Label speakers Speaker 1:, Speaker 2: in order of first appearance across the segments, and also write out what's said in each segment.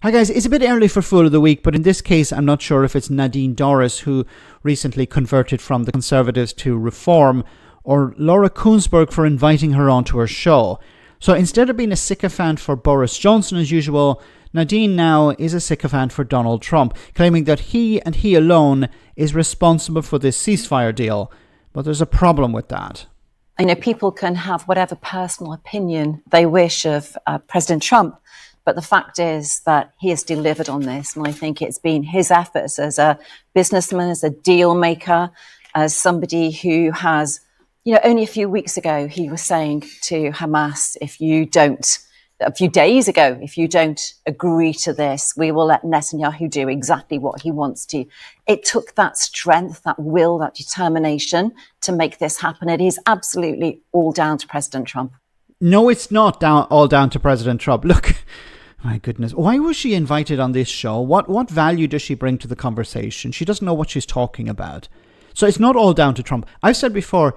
Speaker 1: Hi guys, it's a bit early for Fool of the Week, but in this case I'm not sure if it's Nadine Dorries, who recently converted from the Conservatives to Reform, or Laura Kuenssberg for inviting her onto her show. So instead of being a sycophant for Boris Johnson as usual, Nadine now is a sycophant for Donald Trump, claiming that he and he alone is responsible for this ceasefire deal. But there's a problem with that.
Speaker 2: People can have whatever personal opinion they wish of President Trump, but the fact is that he has delivered on this. And I think it's been his efforts as a businessman, as a deal maker, as somebody who has, only a few weeks ago, he was saying to Hamas, a few days ago, if you don't agree to this, we will let Netanyahu do exactly what he wants to. It took that strength, that will, that determination to make this happen. It is absolutely all down to President Trump.
Speaker 1: No, it's not all down to President Trump. Look, my goodness, why was she invited on this show? What value does she bring to the conversation? She doesn't know what she's talking about. So it's not all down to Trump. I've said before,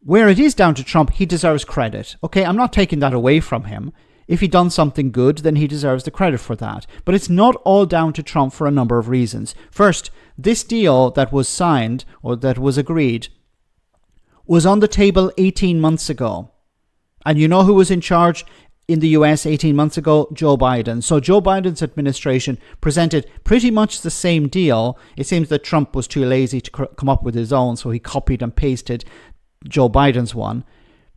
Speaker 1: where it is down to Trump, he deserves credit. Okay, I'm not taking that away from him. If he done something good, then he deserves the credit for that. But it's not all down to Trump for a number of reasons. First, this deal that was signed, or that was agreed, was on the table 18 months ago. And you know who was in charge in the US 18 months ago? Joe Biden. So Joe Biden's administration presented pretty much the same deal. It seems that Trump was too lazy to come up with his own, so he copied and pasted Joe Biden's one.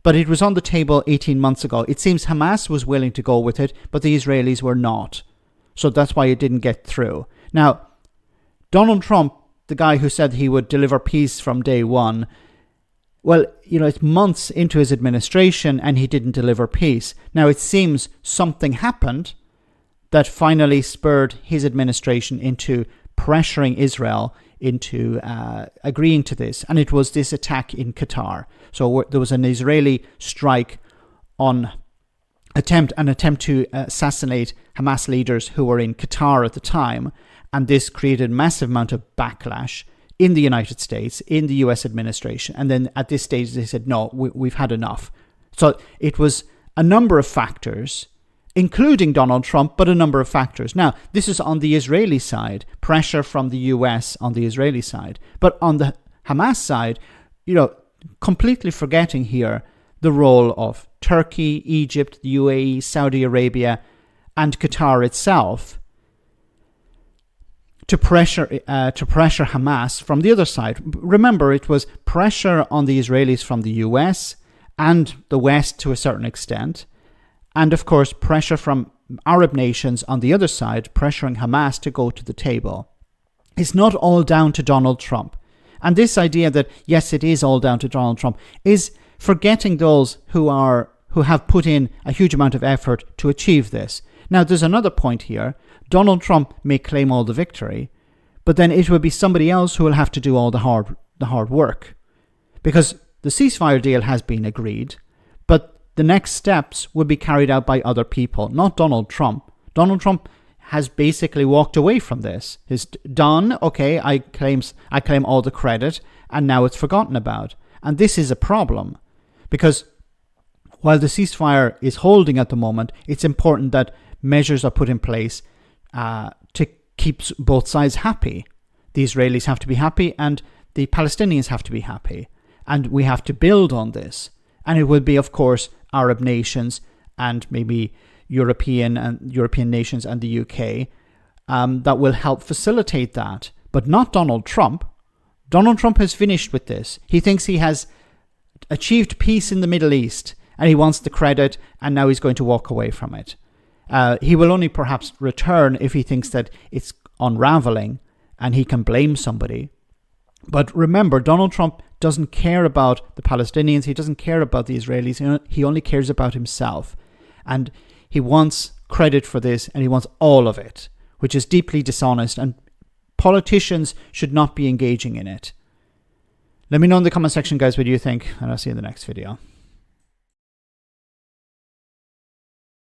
Speaker 1: But it was on the table 18 months ago. It seems Hamas was willing to go with it, but the Israelis were not. So that's why it didn't get through. Now, Donald Trump, the guy who said he would deliver peace from day one, well, it's months into his administration and he didn't deliver peace. Now, it seems something happened that finally spurred his administration into pressuring Israel into agreeing to this. And it was this attack in Qatar. So there was an Israeli strike an attempt to assassinate Hamas leaders who were in Qatar at the time. And this created a massive amount of backlash in the United States, in the US administration. And then at this stage, they said, no, we've had enough. So it was a number of factors, including Donald Trump, but a number of factors. Now, this is on the Israeli side, pressure from the US on the Israeli side. But on the Hamas side, completely forgetting here the role of Turkey, Egypt, the UAE, Saudi Arabia, and Qatar itself to pressure Hamas from the other side. Remember, it was pressure on the Israelis from the US and the West to a certain extent. And of course, pressure from Arab nations on the other side, pressuring Hamas to go to the table. It's not all down to Donald Trump. And this idea that, yes, it is all down to Donald Trump is forgetting those who have put in a huge amount of effort to achieve this. Now, there's another point here. Donald Trump may claim all the victory, but then it will be somebody else who will have to do all the hard work. Because the ceasefire deal has been agreed, but the next steps will be carried out by other people, not Donald Trump. Donald Trump has basically walked away from this. It's done, okay, I claim all the credit, and now it's forgotten about. And this is a problem, because while the ceasefire is holding at the moment, it's important that measures are put in place to keep both sides happy. The Israelis have to be happy and the Palestinians have to be happy. And we have to build on this. And it will be, of course, Arab nations and maybe European nations and the UK that will help facilitate that. But not Donald Trump. Donald Trump has finished with this. He thinks he has achieved peace in the Middle East and he wants the credit, and now he's going to walk away from it. He will only perhaps return if he thinks that it's unraveling and he can blame somebody. But remember, Donald Trump doesn't care about the Palestinians. He doesn't care about the Israelis. He only cares about himself. And he wants credit for this, and he wants all of it, which is deeply dishonest. And politicians should not be engaging in it. Let me know in the comment section, guys, what you think, and I'll see you in the next video.